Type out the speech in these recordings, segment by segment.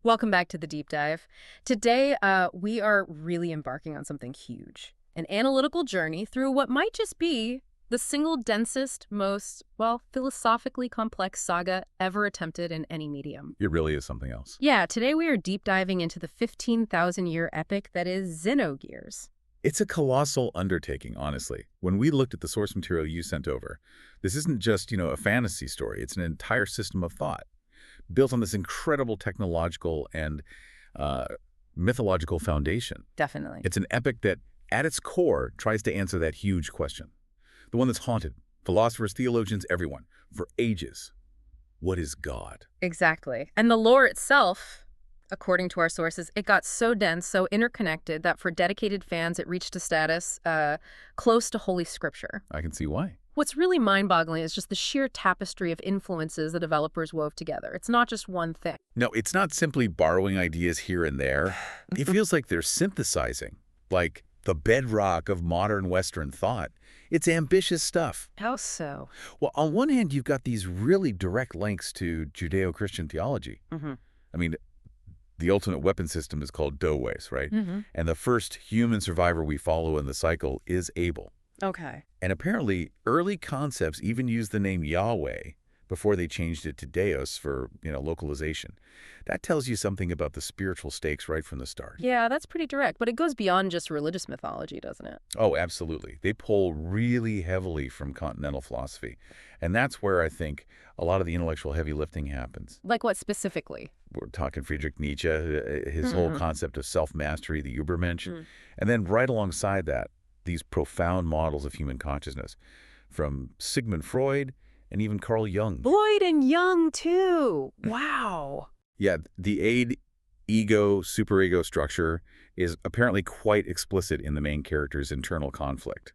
Welcome back to the deep dive. Today, we are really embarking on something huge, an analytical journey through what might just be the single densest, most, well, philosophically complex saga ever attempted in any medium. It really is something else. Yeah, today we are deep diving into the 15,000-year epic that is Xenogears. It's a colossal undertaking, honestly. When we looked at the source material you sent over, this isn't just, a fantasy story. It's an entire system of thought built on this incredible technological and mythological foundation. Definitely. It's an epic that, at its core, tries to answer that huge question. The one that's haunted philosophers, theologians, everyone, for ages. What is God? Exactly. And the lore itself, according to our sources, it got so dense, so interconnected, that for dedicated fans, it reached a status close to Holy Scripture. I can see why. What's really mind-boggling is just the sheer tapestry of influences the developers wove together. It's not just one thing. No, it's not simply borrowing ideas here and there. It feels like they're synthesizing, like the bedrock of modern Western thought. It's ambitious stuff. How so? Well, on one hand, you've got these really direct links to Judeo-Christian theology. I mean, the ultimate weapon system is called Does, right? And the first human survivor we follow in the cycle is Abel. Okay. And apparently, early concepts even used the name Yahweh before they changed it to Deus for, localization. That tells you something about the spiritual stakes right from the start. Yeah, that's pretty direct, but it goes beyond just religious mythology, doesn't it? Oh, absolutely. They pull really heavily from continental philosophy. And that's where I think a lot of the intellectual heavy lifting happens. Like what specifically? We're talking Friedrich Nietzsche, his whole concept of self-mastery, the Übermensch. And then right alongside that, these profound models of human consciousness from Sigmund Freud and even Carl Jung. Freud and Jung, too. Wow. Yeah, the ego, superego structure is apparently quite explicit in the main character's internal conflict.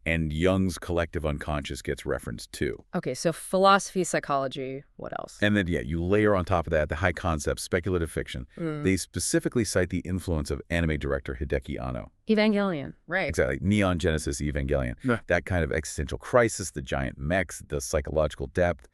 And Jung's collective unconscious gets referenced too. Okay, so philosophy, psychology, what else? And then, you layer on top of that the high concept, speculative fiction. They specifically cite the influence of anime director Hideki Anno. Evangelion, right. Exactly. Neon Genesis Evangelion. Yeah. That kind of existential crisis, the giant mechs, the psychological depth,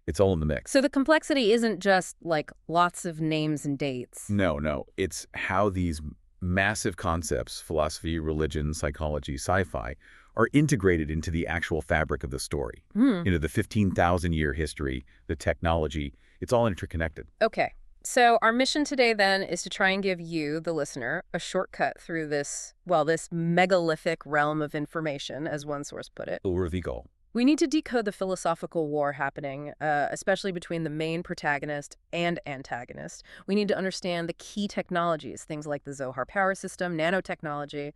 it's all in the mix. So the complexity isn't just like lots of names and dates. No. It's how these massive concepts, philosophy, religion, psychology, sci-fi, are integrated into the actual fabric of the story. The 15,000-year history, the technology, it's all interconnected. Okay. So our mission today then is to try and give you, the listener, a shortcut through this megalithic realm of information, as one source put it. Ulrvigal. We need to decode the philosophical war happening, especially between the main protagonist and antagonist. We need to understand the key technologies, things like the Zohar power system, nanotechnology.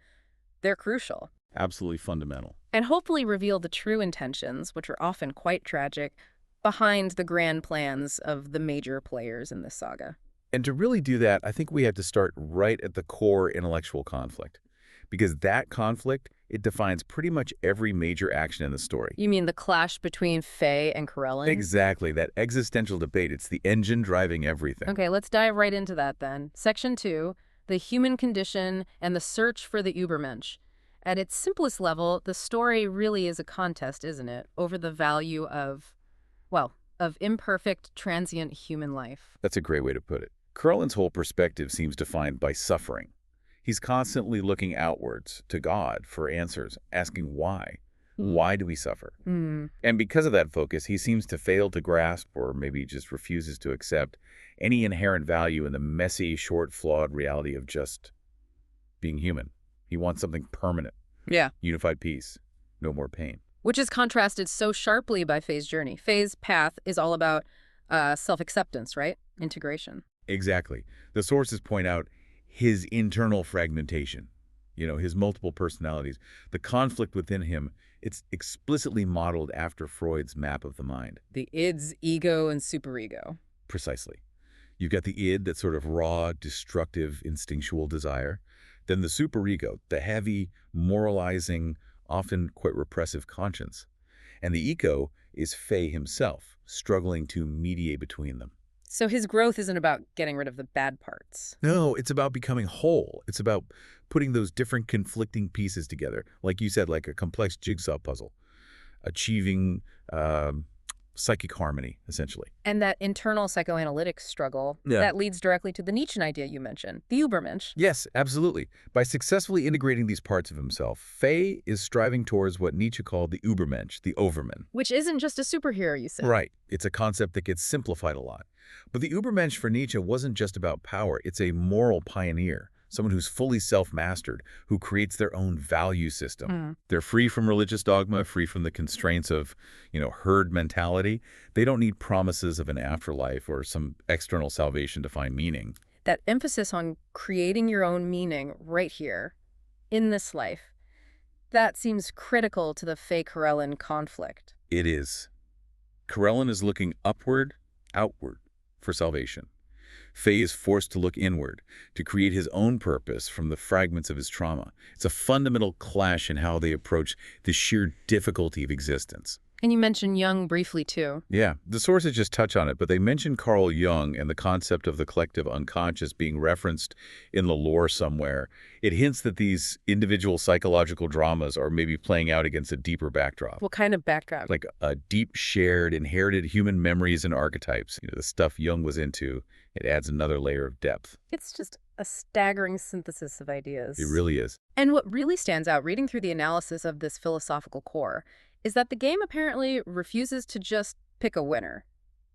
They're crucial. Absolutely fundamental. And hopefully reveal the true intentions, which are often quite tragic, behind the grand plans of the major players in this saga. And to really do that, I think we have to start right at the core intellectual conflict. Because that conflict, it defines pretty much every major action in the story. You mean the clash between Faye and Krellian? Exactly. That existential debate. It's the engine driving everything. Okay, let's dive right into that then. Section 2, the human condition and the search for the Übermensch. At its simplest level, the story really is a contest, isn't it, over the value of imperfect, transient human life. That's a great way to put it. Krellian's whole perspective seems defined by suffering. He's constantly looking outwards to God for answers, asking why. Why do we suffer? And because of that focus, he seems to fail to grasp, or maybe just refuses to accept, any inherent value in the messy, short, flawed reality of just being human. He wants something permanent. Yeah. Unified peace. No more pain. Which is contrasted so sharply by Faye's journey. Faye's path is all about self-acceptance, right? Integration. Exactly. The sources point out his internal fragmentation, his multiple personalities, the conflict within him. It's explicitly modeled after Freud's map of the mind. The ids, ego, and superego. Precisely. You've got the id, that sort of raw, destructive, instinctual desire. Then the superego, the heavy, moralizing, often quite repressive conscience. And the ego is Faye himself, struggling to mediate between them. So his growth isn't about getting rid of the bad parts. No, it's about becoming whole. It's about putting those different conflicting pieces together. Like you said, like a complex jigsaw puzzle. Achieving psychic harmony, essentially. And that internal psychoanalytic struggle, Yeah. that leads directly to the Nietzschean idea you mentioned, the Übermensch. Yes, absolutely. By successfully integrating these parts of himself, Faye is striving towards what Nietzsche called the Übermensch, the Overman. Which isn't just a superhero, you said. Right. It's a concept that gets simplified a lot. But the Übermensch for Nietzsche wasn't just about power. It's a moral pioneer, someone who's fully self-mastered, who creates their own value system. They're free from religious dogma, free from the constraints of, herd mentality. They don't need promises of an afterlife or some external salvation to find meaning. That emphasis on creating your own meaning right here, in this life, that seems critical to the Faye-Krellian conflict. It is. Krellian is looking upward, outward for salvation. Faye is forced to look inward, to create his own purpose from the fragments of his trauma. It's a fundamental clash in how they approach the sheer difficulty of existence. And you mentioned Jung briefly, too. Yeah, the sources just touch on it, but they mention Carl Jung and the concept of the collective unconscious being referenced in the lore somewhere. It hints that these individual psychological dramas are maybe playing out against a deeper backdrop. What kind of backdrop? Like a deep, shared, inherited human memories and archetypes. The stuff Jung was into, it adds another layer of depth. It's just a staggering synthesis of ideas. It really is. And what really stands out reading through the analysis of this philosophical core is that the game apparently refuses to just pick a winner.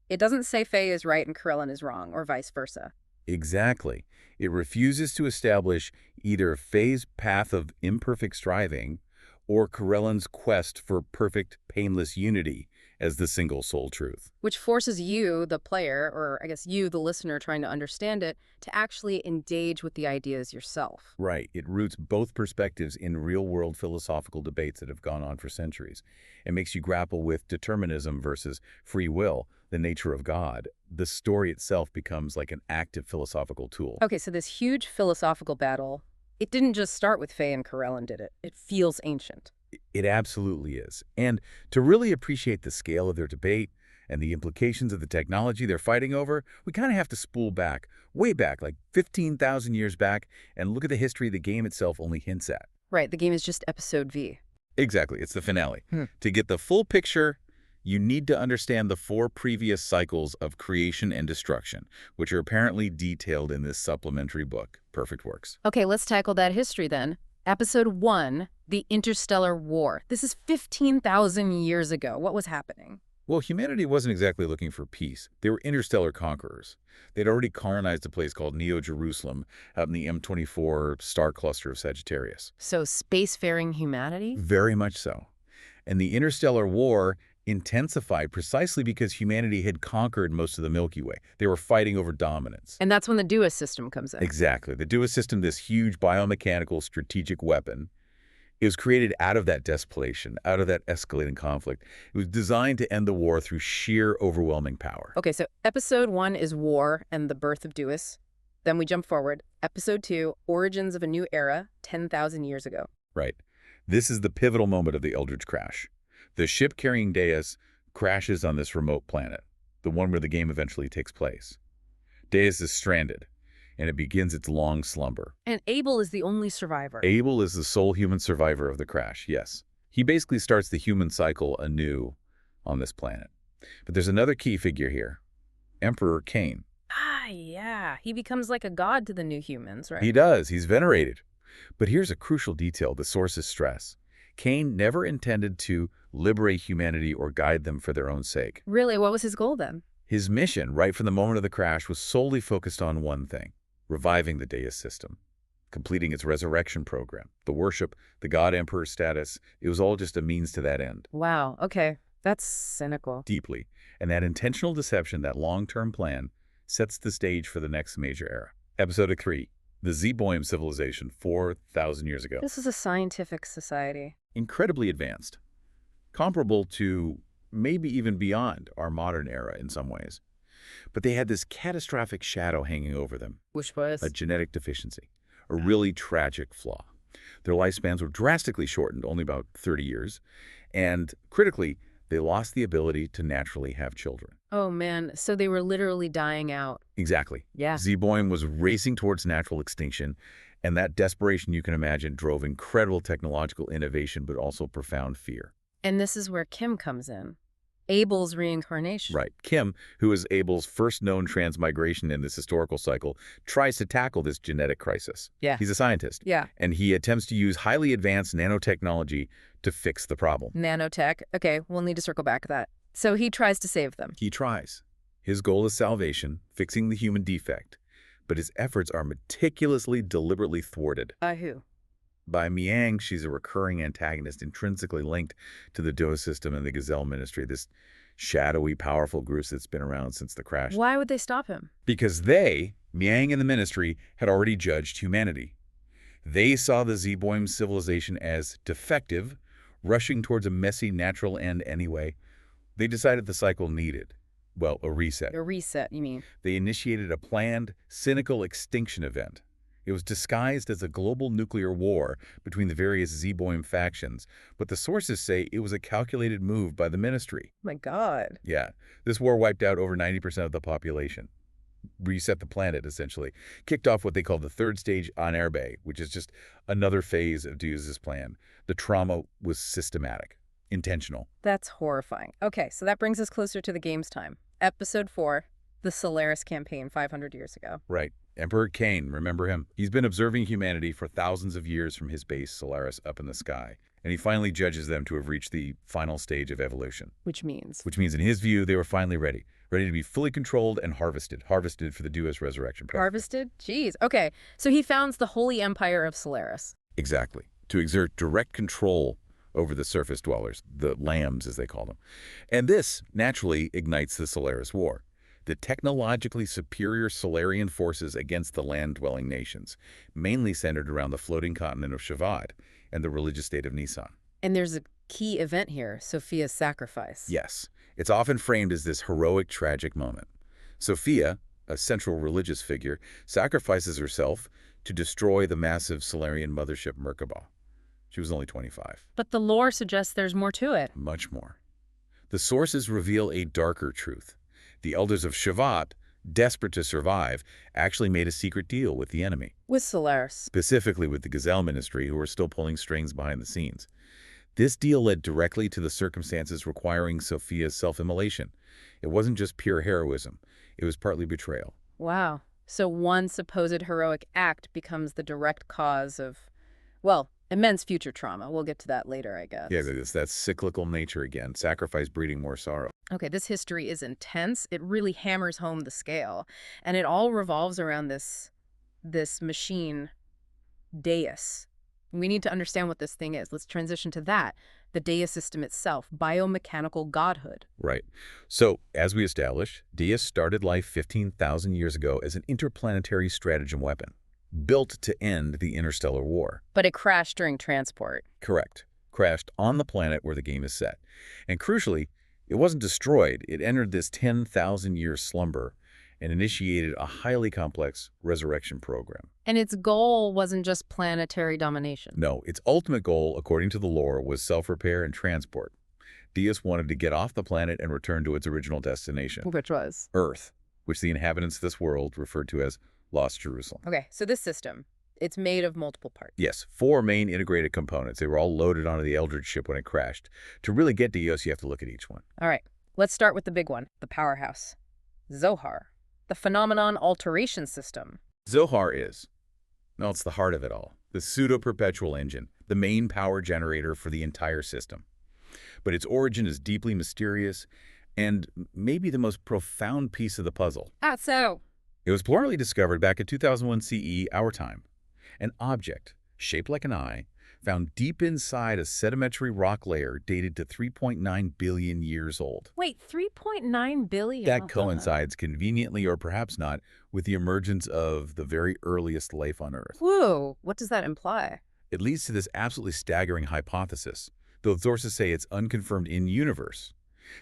It doesn't say Faye is right and Krellian is wrong, or vice versa. Exactly. It refuses to establish either Faye's path of imperfect striving or Krellian's quest for perfect, painless unity as the single sole truth. Which forces you, the player, or I guess you, the listener trying to understand it, to actually engage with the ideas yourself. Right. It roots both perspectives in real-world philosophical debates that have gone on for centuries. It makes you grapple with determinism versus free will, the nature of God. The story itself becomes like an active philosophical tool. Okay, so this huge philosophical battle, it didn't just start with Faye and Krellian, did it? It feels ancient. It absolutely is. And to really appreciate the scale of their debate and the implications of the technology they're fighting over, we kind of have to spool back, way back, like 15,000 years back, and look at the history the game itself only hints at. Right, the game is just episode V. Exactly, it's the finale. To get the full picture, you need to understand the 4 previous cycles of creation and destruction, which are apparently detailed in this supplementary book, Perfect Works. Okay, let's tackle that history then. Episode 1, The Interstellar War. This is 15,000 years ago. What was happening? Well, humanity wasn't exactly looking for peace. They were interstellar conquerors. They'd already colonized a place called Neo-Jerusalem out in the M24 star cluster of Sagittarius. So spacefaring humanity? Very much so. And the interstellar war intensified precisely because humanity had conquered most of the Milky Way. They were fighting over dominance. And that's when the Deus System comes in. Exactly. The Deus System, this huge biomechanical strategic weapon, it was created out of that desperation, out of that escalating conflict. It was designed to end the war through sheer overwhelming power. Okay, so episode 1 is war and the birth of Deus. Then we jump forward. Episode 2, origins of a new era, 10,000 years ago. Right. This is the pivotal moment of the Eldritch crash. The ship carrying Deus crashes on this remote planet, the one where the game eventually takes place. Deus is stranded, and it begins its long slumber. And Abel is the only survivor. Abel is the sole human survivor of the crash, yes. He basically starts the human cycle anew on this planet. But there's another key figure here, Emperor Cain. Ah, yeah. He becomes like a god to the new humans, right? He does. He's venerated. But here's a crucial detail the sources stress. Cain never intended to liberate humanity or guide them for their own sake. Really? What was his goal then? His mission, right from the moment of the crash, was solely focused on one thing, reviving the Deus System, completing its resurrection program. The worship, the god-emperor status, it was all just a means to that end. Wow, okay. That's cynical. Deeply. And that intentional deception, that long-term plan, sets the stage for the next major era. Episode 3, the Zeboim civilization 4,000 years ago. This is a scientific society. Incredibly advanced, comparable to maybe even beyond our modern era in some ways. But they had this catastrophic shadow hanging over them, Which was? a genetic deficiency, a really tragic flaw. Their lifespans were drastically shortened, only about 30 years, and critically, they lost the ability to naturally have children. Oh man, so they were literally dying out. Exactly. Yeah. Zeboim was racing towards natural extinction, and that desperation, you can imagine, drove incredible technological innovation, but also profound fear. And this is where Kim comes in. Abel's reincarnation. Right. Kim, who is Abel's first known transmigration in this historical cycle, tries to tackle this genetic crisis. Yeah. He's a scientist. Yeah. And he attempts to use highly advanced nanotechnology to fix the problem. Nanotech. Okay, we'll need to circle back to that. So he tries to save them. He tries. His goal is salvation, fixing the human defect. But his efforts are meticulously, deliberately thwarted. By who? By Miang, she's a recurring antagonist intrinsically linked to the Deus System and the Gazelle Ministry, this shadowy, powerful group that's been around since the crash. Why would they stop him? Because they, Miang and the Ministry, had already judged humanity. They saw the Zeboim civilization as defective, rushing towards a messy natural end anyway. They decided the cycle needed, well, a reset. A reset, you mean? They initiated a planned, cynical extinction event. It was disguised as a global nuclear war between the various Zeboim factions, but the sources say it was a calculated move by the Ministry. My God. Yeah, this war wiped out over 90% of the population. Reset the planet, essentially. Kicked off what they call the third stage Anerbe, which is just another phase of Deus's plan. The trauma was systematic, intentional. That's horrifying. Okay, so that brings us closer to the game's time. Episode 4, the Solaris campaign 500 years ago. Right. Emperor Cain, remember him? He's been observing humanity for thousands of years from his base, Solaris, up in the sky. And he finally judges them to have reached the final stage of evolution. Which means? Which means, in his view, they were finally ready to be fully controlled and harvested for the Deus resurrection project. Harvested? Jeez. Okay, so he founds the Holy Empire of Solaris. Exactly. To exert direct control over the surface dwellers, the lambs as they call them. And this, naturally, ignites the Solaris War. The technologically superior Solarian forces against the land-dwelling nations, mainly centered around the floating continent of Shavad and the religious state of Nisan. And there's a key event here, Sophia's sacrifice. Yes. It's often framed as this heroic, tragic moment. Sophia, a central religious figure, sacrifices herself to destroy the massive Solarian mothership Merkabah. She was only 25. But the lore suggests there's more to it. Much more. The sources reveal a darker truth. The elders of Shavat, desperate to survive, actually made a secret deal with the enemy. With Solaris. Specifically with the Gazelle Ministry, who were still pulling strings behind the scenes. This deal led directly to the circumstances requiring Sophia's self-immolation. It wasn't just pure heroism. It was partly betrayal. Wow. So one supposed heroic act becomes the direct cause of, well, immense future trauma. We'll get to that later, I guess. Yeah, it's that cyclical nature again, sacrifice breeding more sorrow. Okay, this history is intense. It really hammers home the scale. And it all revolves around this machine, Deus. We need to understand what this thing is. Let's transition to that. The Deus system itself, biomechanical godhood. Right. So, as we established, Deus started life 15,000 years ago as an interplanetary stratagem weapon, built to end the interstellar war. But it crashed during transport. Correct. Crashed on the planet where the game is set. And crucially, it wasn't destroyed. It entered this 10,000-year slumber and initiated a highly complex resurrection program. And its goal wasn't just planetary domination. No, its ultimate goal, according to the lore, was self-repair and transport. Deus wanted to get off the planet and return to its original destination. Which was? Earth, which the inhabitants of this world referred to as Lost Jerusalem. Okay, so this system, it's made of multiple parts. Yes, 4 main integrated components. They were all loaded onto the Eldritch ship when it crashed. To really get Deus, you have to look at each one. All right, let's start with the big one, the powerhouse. Zohar, the phenomenon alteration system. Zohar is, well, it's the heart of it all. The pseudo-perpetual engine, the main power generator for the entire system. But its origin is deeply mysterious and maybe the most profound piece of the puzzle. So? It was plurally discovered back in 2001 CE, our time. An object, shaped like an eye, found deep inside a sedimentary rock layer dated to 3.9 billion years old. Wait, 3.9 billion? That coincides conveniently, or perhaps not, with the emergence of the very earliest life on Earth. Whoa, what does that imply? It leads to this absolutely staggering hypothesis, though sources say it's unconfirmed in-universe,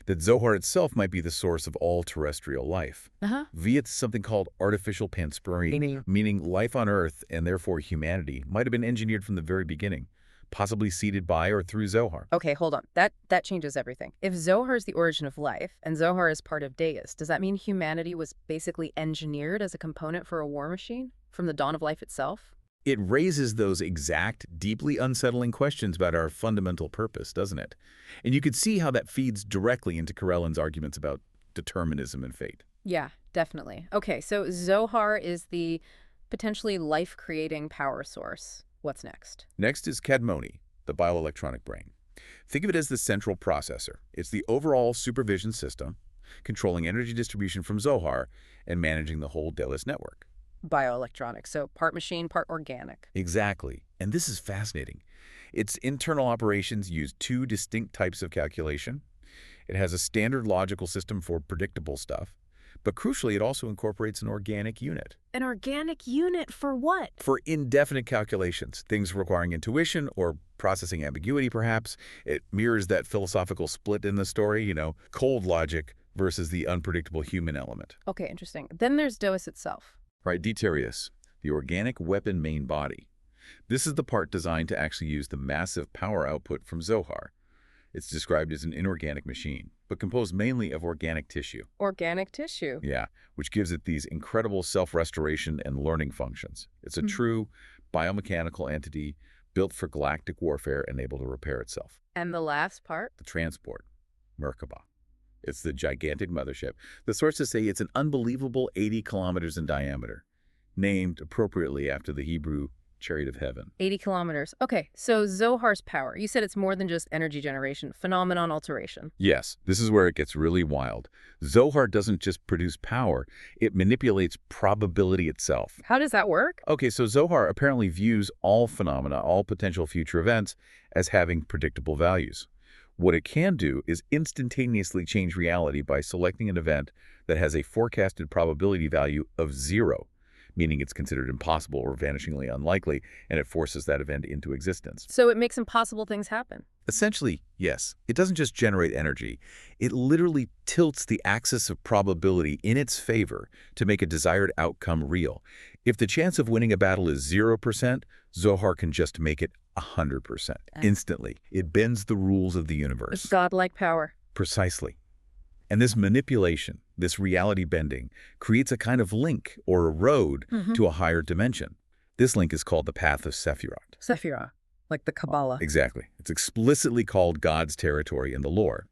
that Zohar itself might be the source of all terrestrial life, via something called artificial panspermia, meaning life on Earth, and therefore humanity, might have been engineered from the very beginning, possibly seeded by or through Zohar. Okay, hold on. That changes everything. If Zohar is the origin of life, and Zohar is part of Deus, does that mean humanity was basically engineered as a component for a war machine from the dawn of life itself? It raises those exact, deeply unsettling questions about our fundamental purpose, doesn't it? And you could see how that feeds directly into Krellian's arguments about determinism and fate. Yeah, definitely. Okay, so Zohar is the potentially life-creating power source. What's next? Next is Cadmoni, the bioelectronic brain. Think of it as the central processor. It's the overall supervision system, controlling energy distribution from Zohar and managing the whole Deus network. Bioelectronics, so part machine, part organic. Exactly. And this is fascinating. Its internal operations use two distinct types of calculation. It has a standard logical system for predictable stuff, but crucially, it also incorporates an organic unit. An organic unit for what? For indefinite calculations, things requiring intuition or processing ambiguity, perhaps. It mirrors that philosophical split in the story, cold logic versus the unpredictable human element. Okay, interesting. Then there's Deus itself. Right, Deuterius, the organic weapon main body. This is the part designed to actually use the massive power output from Zohar. It's described as an inorganic machine, but composed mainly of organic tissue. Organic tissue? Yeah, which gives it these incredible self-restoration and learning functions. It's a true biomechanical entity built for galactic warfare and able to repair itself. And the last part? The transport, Merkaba. It's the gigantic mothership. The sources say it's an unbelievable 80 kilometers in diameter, named appropriately after the Hebrew chariot of heaven. 80 kilometers. Okay, so Zohar's power. You said it's more than just energy generation, phenomenon alteration. Yes, this is where it gets really wild. Zohar doesn't just produce power, it manipulates probability itself. How does that work? Okay, so Zohar apparently views all phenomena, all potential future events, as having predictable values. What it can do is instantaneously change reality by selecting an event that has a forecasted probability value of 0, meaning it's considered impossible or vanishingly unlikely, and it forces that event into existence. So it makes impossible things happen. Essentially, yes. It doesn't just generate energy. It literally tilts the axis of probability in its favor to make a desired outcome real. If the chance of winning a battle is 0%, Zohar can just make it 100%. Instantly. It bends the rules of the universe. It's godlike power. Precisely. And this manipulation, this reality bending, creates a kind of link or a road to a higher dimension. This link is called the path of Sephiroth. Sephirah, like the Kabbalah. Exactly. It's explicitly called God's territory in the lore.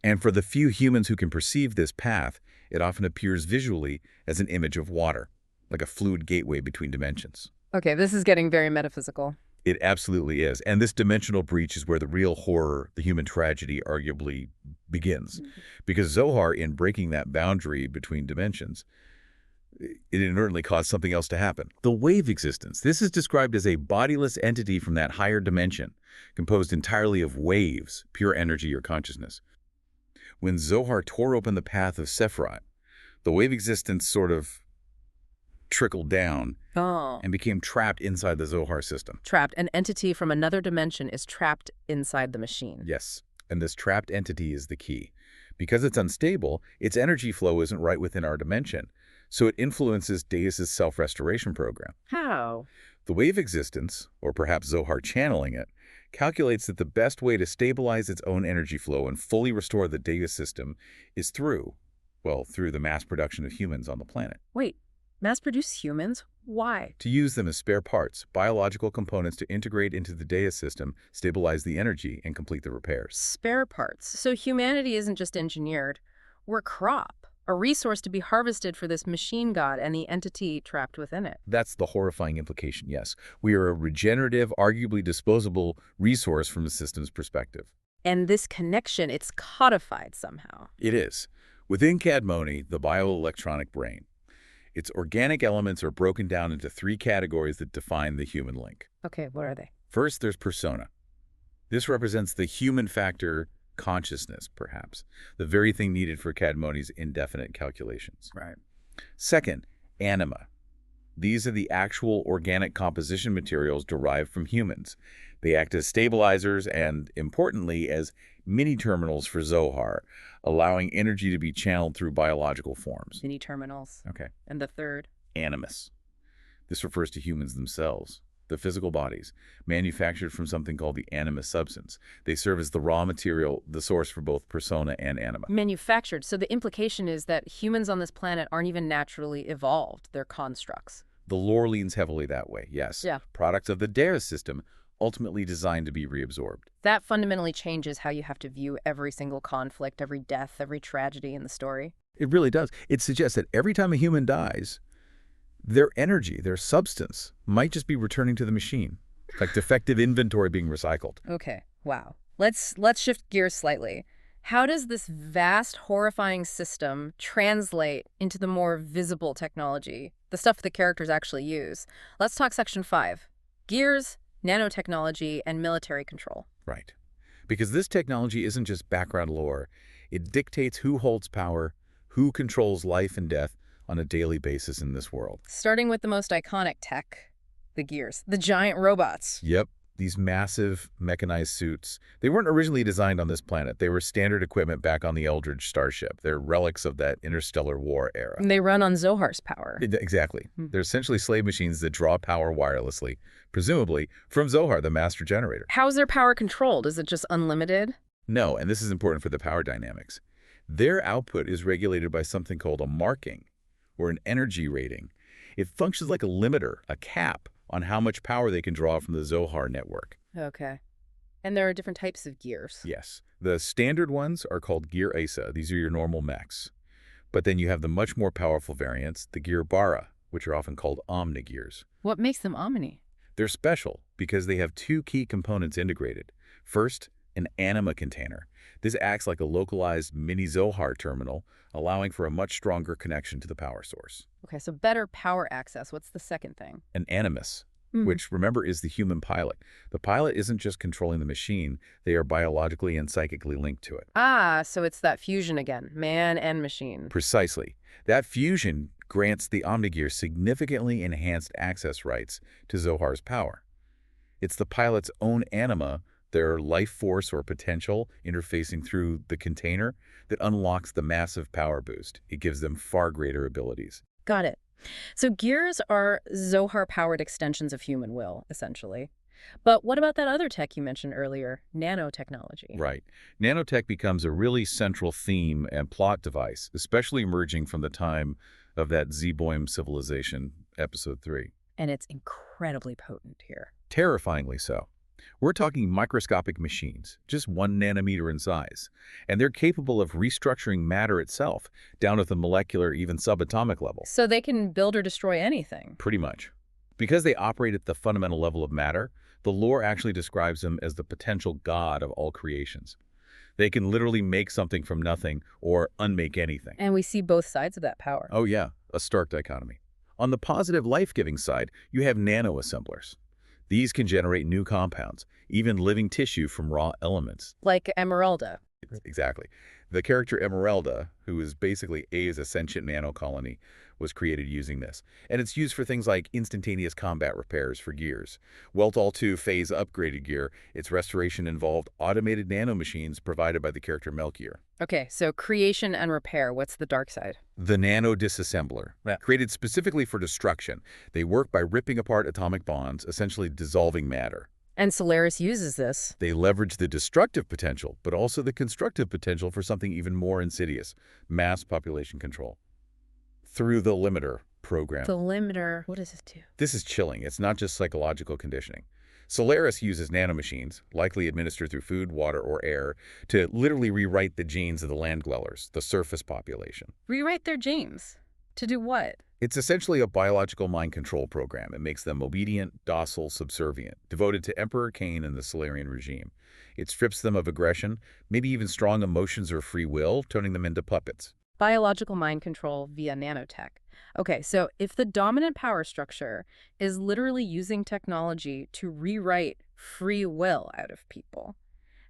And for the few humans who can perceive this path, it often appears visually as an image of water, like a fluid gateway between dimensions. Okay, this is getting very metaphysical. It absolutely is. And this dimensional breach is where the real horror, the human tragedy, arguably begins. Because Zohar, in breaking that boundary between dimensions, it inadvertently caused something else to happen. The wave existence. This is described as a bodiless entity from that higher dimension, composed entirely of waves, pure energy or consciousness. When Zohar tore open the path of Sephiroth, the wave existence sort of trickled down and became trapped inside the Zohar system. Trapped. An entity from another dimension is trapped inside the machine. Yes, and this trapped entity is the key. Because it's unstable, its energy flow isn't right within our dimension, so it influences Deus's self-restoration program. How? The wave existence, or perhaps Zohar channeling it, calculates that the best way to stabilize its own energy flow and fully restore the Deus system is through the mass production of humans on the planet. Wait, mass-produce humans? Why? To use them as spare parts, biological components to integrate into the Deus system, stabilize the energy, and complete the repairs. Spare parts. So humanity isn't just engineered. We're crop, a resource to be harvested for this machine god and the entity trapped within it. That's the horrifying implication, yes. We are a regenerative, arguably disposable resource from the system's perspective. And this connection, it's codified somehow. It is. Within Cadmoni, the bioelectronic brain, its organic elements are broken down into 3 categories that define the human link. Okay, what are they? First, there's persona. This represents the human factor, consciousness, perhaps, the very thing needed for Cadmoni's indefinite calculations. Right. Second, anima. These are the actual organic composition materials derived from humans. They act as stabilizers and, importantly, as mini-terminals for Zohar, allowing energy to be channeled through biological forms. Mini-terminals. Okay. And the third? Animus. This refers to humans themselves, the physical bodies, manufactured from something called the animus substance. They serve as the raw material, the source for both persona and anima. Manufactured. So the implication is that humans on this planet aren't even naturally evolved. They're constructs. The lore leans heavily that way, yes. Yeah. Products of the Deus System, ultimately designed to be reabsorbed. That fundamentally changes how you have to view every single conflict, every death, every tragedy in the story. It really does. It suggests that every time a human dies, their energy, their substance, might just be returning to the machine, like defective inventory being recycled. Okay, wow. Let's shift gears slightly. How does this vast, horrifying system translate into the more visible technology, the stuff the characters actually use? Let's talk Section 5. Gears, nanotechnology, and military control. Right. Because this technology isn't just background lore. It dictates who holds power, who controls life and death on a daily basis in this world. Starting with the most iconic tech, the gears, the giant robots. Yep. These massive mechanized suits. They weren't originally designed on this planet. They were standard equipment back on the Eldridge starship. They're relics of that interstellar war era. And they run on Zohar's power. Exactly. They're essentially slave machines that draw power wirelessly, presumably from Zohar, the master generator. How's their power controlled? Is it just unlimited? No, and this is important for the power dynamics. Their output is regulated by something called a marking, or an energy rating. It functions like a limiter, a cap, on how much power they can draw from the Zohar network. Okay. And there are different types of gears. Yes. The standard ones are called Gear Asa. These are your normal mechs. But then you have the much more powerful variants, the Gear Bara, which are often called Omnigears. What makes them Omni? They're special because they have two key components integrated. First, an anima container. This acts like a localized mini Zohar terminal, allowing for a much stronger connection to the power source. Okay, so better power access. What's the second thing? An animus, which, remember, is the human pilot. The pilot isn't just controlling the machine. They are biologically and psychically linked to it. Ah, so it's that fusion again, man and machine. Precisely. That fusion grants the Omnigear significantly enhanced access rights to Zohar's power. It's the pilot's own anima, their life force or potential interfacing through the container, that unlocks the massive power boost. It gives them far greater abilities. Got it. So gears are Zohar-powered extensions of human will, essentially. But what about that other tech you mentioned earlier, nanotechnology? Right. Nanotech becomes a really central theme and plot device, especially emerging from the time of that Zeboim civilization, Episode 3. And it's incredibly potent here. Terrifyingly so. We're talking microscopic machines, just 1 nanometer in size, and they're capable of restructuring matter itself down at the molecular, even subatomic level. So they can build or destroy anything. Pretty much. Because they operate at the fundamental level of matter, the lore actually describes them as the potential god of all creations. They can literally make something from nothing or unmake anything. And we see both sides of that power. Oh yeah, a stark dichotomy. On the positive life-giving side, you have nanoassemblers. These can generate new compounds, even living tissue from raw elements. Like Emeralda. Exactly. The character Emeralda, who is basically A's a sentient nanocolony, was created using this. And it's used for things like instantaneous combat repairs for gears. Weltall 2 phase upgraded gear, its restoration involved automated nanomachines provided by the character Melchior. Okay, so creation and repair, what's the dark side? The nano disassembler, created specifically for destruction. They work by ripping apart atomic bonds, essentially dissolving matter. And Solaris uses this. They leverage the destructive potential, but also the constructive potential for something even more insidious, mass population control. Through the limiter program. The limiter, what does this do? This is chilling. It's not just psychological conditioning. Solaris uses nanomachines, likely administered through food, water, or air, to literally rewrite the genes of the land dwellers, the surface population. Rewrite their genes? To do what? It's essentially a biological mind control program. It makes them obedient, docile, subservient, devoted to Emperor Cain and the Solarian regime. It strips them of aggression, maybe even strong emotions or free will, turning them into puppets. Biological mind control via nanotech. Okay, so if the dominant power structure is literally using technology to rewrite free will out of people,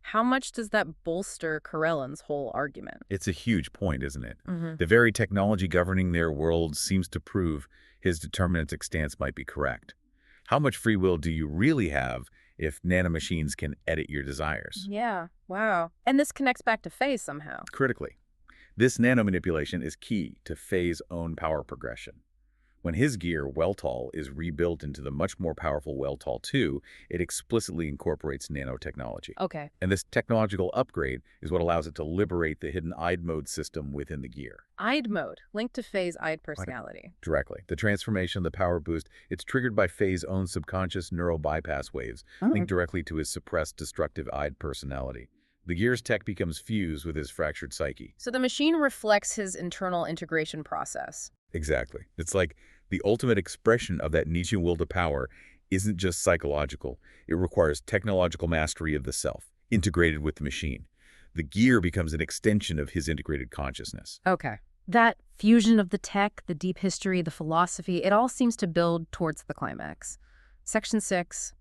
how much does that bolster Krellian's whole argument? It's a huge point, isn't it? The very technology governing their world seems to prove his deterministic stance might be correct. How much free will do you really have if nanomachines can edit your desires? Yeah, wow. And this connects back to phase somehow. Critically, this nanomanipulation is key to Faye's own power progression. When his gear, Weltall, is rebuilt into the much more powerful Weltall 2, it explicitly incorporates nanotechnology. Okay. And this technological upgrade is what allows it to liberate the hidden Id mode system within the gear. Id mode, linked to Faye's Id personality. Directly. The transformation, the power boost, it's triggered by Faye's own subconscious neural bypass waves, linked directly to his suppressed destructive Id personality. The gear's tech becomes fused with his fractured psyche. So the machine reflects his internal integration process. Exactly. It's like the ultimate expression of that Nietzschean will to power isn't just psychological. It requires technological mastery of the self, integrated with the machine. The gear becomes an extension of his integrated consciousness. Okay. That fusion of the tech, the deep history, the philosophy, it all seems to build towards the climax. Section 6,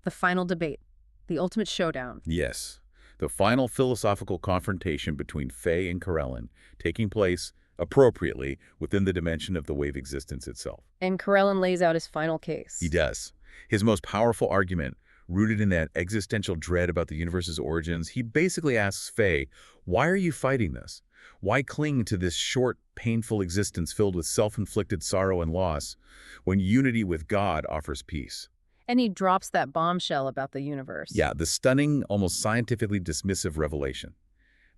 the final debate, the ultimate showdown. Yes. The final philosophical confrontation between Faye and Krellian, taking place appropriately within the dimension of the wave existence itself. And Krellian lays out his final case. He does. His most powerful argument, rooted in that existential dread about the universe's origins, he basically asks Faye, why are you fighting this? Why cling to this short, painful existence filled with self-inflicted sorrow and loss when unity with God offers peace? And he drops that bombshell about the universe. Yeah, the stunning, almost scientifically dismissive revelation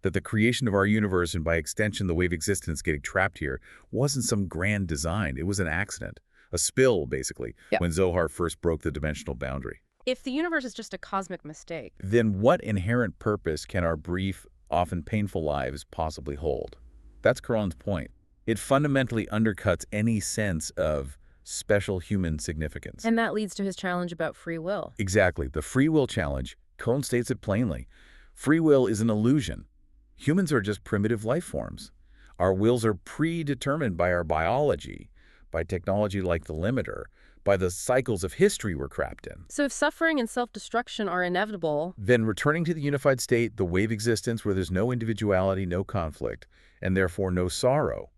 that the creation of our universe and by extension the wave existence getting trapped here wasn't some grand design. It was an accident, a spill, basically, when Zohar first broke the dimensional boundary. If the universe is just a cosmic mistake, then what inherent purpose can our brief, often painful lives possibly hold? That's Krellian's point. It fundamentally undercuts any sense of special human significance. and that leads to his challenge about free will. Exactly. The free will challenge, Krellian states it plainly. Free will is an illusion. Humans are just primitive life forms. Our wills are predetermined by our biology, by technology like the limiter, by the cycles of history we're trapped in. So if suffering and self-destruction are inevitable, Then returning to the unified state, the wave existence where there's no individuality, no conflict, and therefore no sorrow,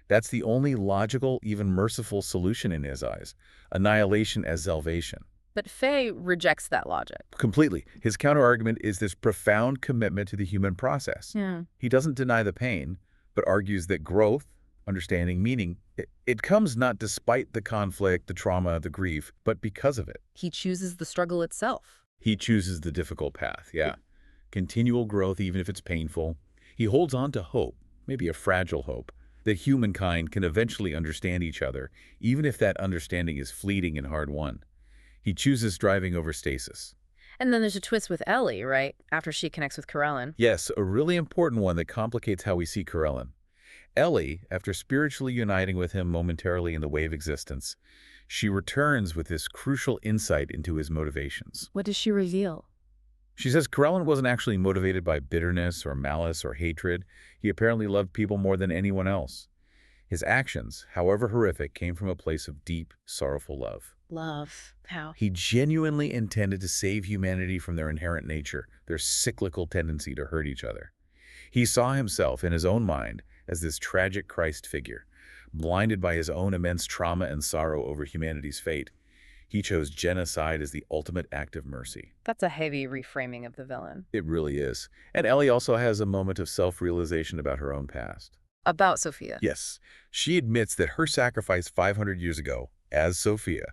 that's the only logical, even merciful solution in his eyes. Annihilation as salvation. but Faye rejects that logic. Completely. His counterargument is this profound commitment to the human process. Yeah. He doesn't deny the pain, but argues that growth, understanding, meaning, it comes not despite the conflict, the trauma, the grief, but because of it. He chooses the struggle itself. He chooses the difficult path, yeah. Continual growth, even if it's painful. He holds on to hope, maybe a fragile hope, that humankind can eventually understand each other, even if that understanding is fleeting and hard-won. He chooses driving over stasis. And then there's a twist with Ellie, right? After she connects with Krellian. Yes, a really important one that complicates how we see Krellian. Ellie, after spiritually uniting with him momentarily in the wave existence, she returns with this crucial insight into his motivations. What does she reveal? She says Krellian wasn't actually motivated by bitterness or malice or hatred. He apparently loved people more than anyone else. His actions, however horrific, came from a place of deep, sorrowful love. Love. How? He genuinely intended to save humanity from their inherent nature, their cyclical tendency to hurt each other. He saw himself in his own mind as this tragic Christ figure, blinded by his own immense trauma and sorrow over humanity's fate. He chose genocide as the ultimate act of mercy. That's a heavy reframing of the villain. It really is. And Ellie also has a moment of self-realization about her own past. About Sophia. Yes, she admits that her sacrifice 500 years ago, as Sophia,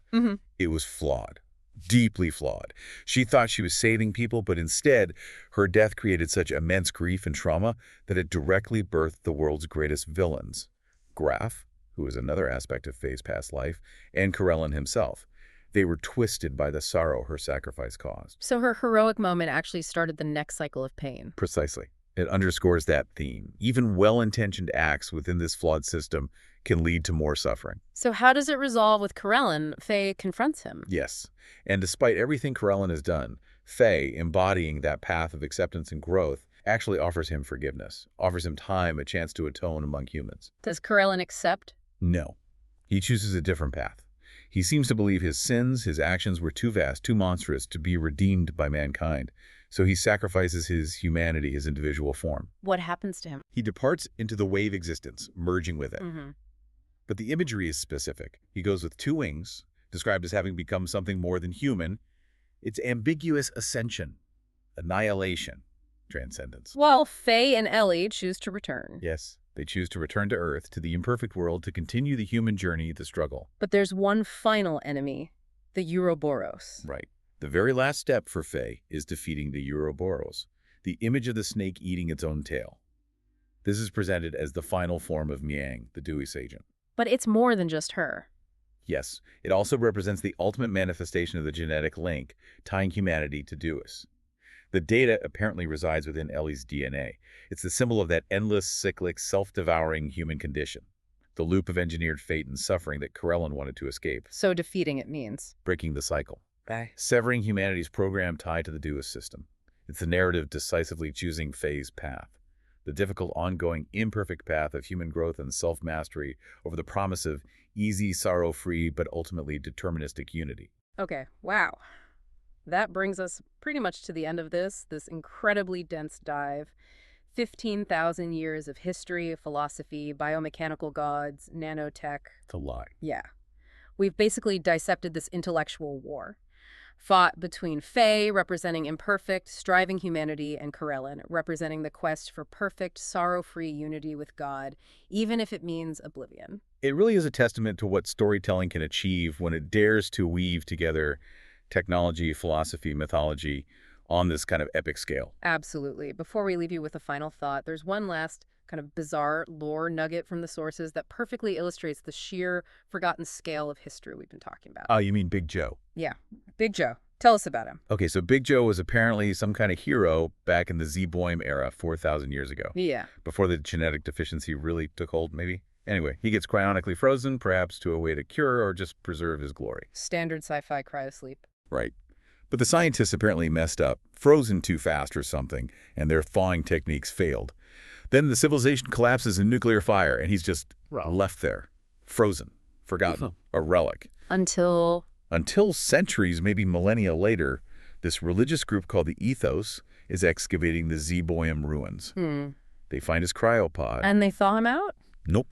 it was flawed, deeply flawed. She thought she was saving people, but instead, her death created such immense grief and trauma that it directly birthed the world's greatest villains. Graf, who is another aspect of Faye's past life, and Krellian himself. They were twisted by the sorrow her sacrifice caused. So her heroic moment actually started the next cycle of pain. Precisely. It underscores that theme. Even well-intentioned acts within this flawed system can lead to more suffering. So how does it resolve with Krellian? Faye confronts him. Yes. And despite everything Krellian has done, Faye, embodying that path of acceptance and growth, actually offers him forgiveness, offers him time, a chance to atone among humans. Does Krellian accept? No. He chooses a different path. He seems to believe his sins, his actions were too vast, too monstrous to be redeemed by mankind. So he sacrifices his humanity, his individual form. What happens to him? He departs into the wave existence, merging with it. But the imagery is specific. He goes with two wings, described as having become something more than human. It's ambiguous ascension, annihilation, transcendence. While Faye and Ellie choose to return. Yes. They choose to return to Earth, to the imperfect world, to continue the human journey, the struggle. But there's one final enemy, the Ouroboros. Right. The very last step for Faye is defeating the Ouroboros, the image of the snake eating its own tail. This is presented as the final form of Miang, the Deus agent. But it's more than just her. Yes, it also represents the ultimate manifestation of the genetic link tying humanity to Deus. The data apparently resides within Ellie's DNA. It's the symbol of that endless, cyclic, self-devouring human condition, the loop of engineered fate and suffering that Krellian wanted to escape. So defeating it means Breaking the cycle. bye. Severing humanity's program tied to the Deus system. It's the narrative decisively choosing Faye's path, the difficult, ongoing, imperfect path of human growth and self-mastery over the promise of easy, sorrow-free, but ultimately deterministic unity. Okay, wow. That brings us pretty much to the end of this incredibly dense dive. 15,000 years of history, philosophy, biomechanical gods, nanotech. It's a lie. Yeah. We've basically dissected this intellectual war. Fought between Faye, representing imperfect, striving humanity, and Krellian, representing the quest for perfect, sorrow-free unity with God, even if it means oblivion. It really is a testament to what storytelling can achieve when it dares to weave together technology, philosophy, mythology on this kind of epic scale. Absolutely. Before we leave you with a final thought, there's one last kind of bizarre lore nugget from the sources that perfectly illustrates the sheer, forgotten scale of history we've been talking about. Oh, you mean Big Joe? Yeah. Big Joe. Tell us about him. Okay, so Big Joe was apparently some kind of hero back in the Z-Boim era 4,000 years ago. Yeah. Before the genetic deficiency really took hold, maybe? Anyway, he gets cryonically frozen, perhaps to await a cure or just preserve his glory. Standard sci-fi cryosleep. Right. But the scientists apparently messed up, frozen too fast or something, and their thawing techniques failed. Then the civilization collapses in nuclear fire, and he's just left there, frozen, forgotten, a relic. Until Centuries, maybe millennia later, this religious group called the Ethos is excavating the Z-Boim ruins. They find his cryopod. And they thaw him out? Nope.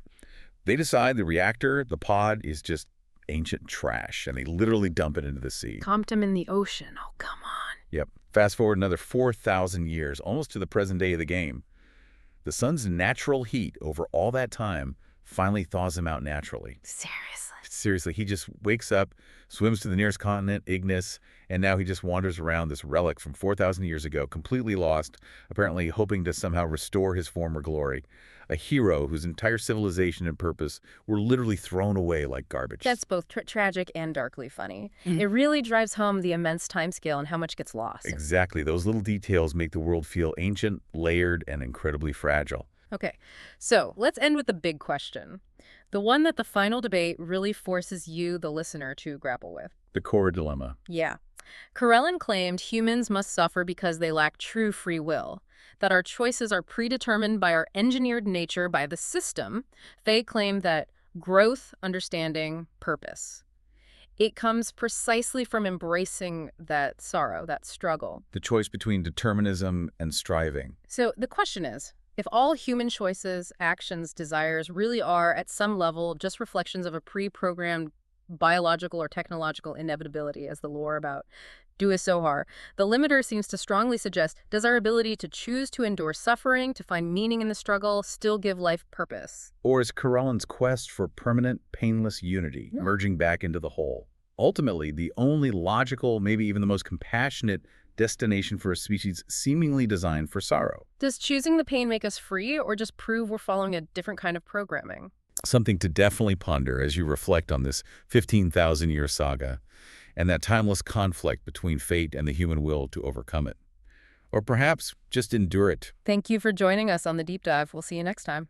They decide the reactor, the pod, is just ancient trash, and they literally dump it into the sea. Dumped him in the ocean. Oh, come on. Yep. Fast forward another 4,000 years, almost to the present day of the game. The sun's natural heat over all that time finally thaws him out naturally. Seriously, he just wakes up, swims to the nearest continent, Ignis, and now he just wanders around this relic from 4,000 years ago, completely lost, apparently hoping to somehow restore his former glory. A hero whose entire civilization and purpose were literally thrown away like garbage. That's both tragic and darkly funny. It really drives home the immense timescale and how much gets lost. Exactly. Those little details make the world feel ancient, layered, and incredibly fragile. Okay, so let's end with the big question. The one that the final debate really forces you, the listener, to grapple with. The core dilemma. Yeah. Krellian claimed humans must suffer because they lack true free will, that our choices are predetermined by our engineered nature, by the system. They claim that growth, understanding, purpose. It comes precisely from embracing that sorrow, that struggle. The choice between determinism and striving. So the question is, if all human choices, actions, desires really are, at some level, just reflections of a pre-programmed biological or technological inevitability, as the lore about Deus Zohar, the limiter seems to strongly suggest, does our ability to choose to endure suffering, to find meaning in the struggle, still give life purpose? Or is Krellian's quest for permanent, painless unity, merging back into the whole? Ultimately, the only logical, maybe even the most compassionate destination for a species seemingly designed for sorrow. Does choosing the pain make us free, or just prove we're following a different kind of programming? Something to definitely ponder as you reflect on this 15,000-year saga and that timeless conflict between fate and the human will to overcome it. Or perhaps just endure it. Thank you for joining us on the Deep Dive. We'll see you next time.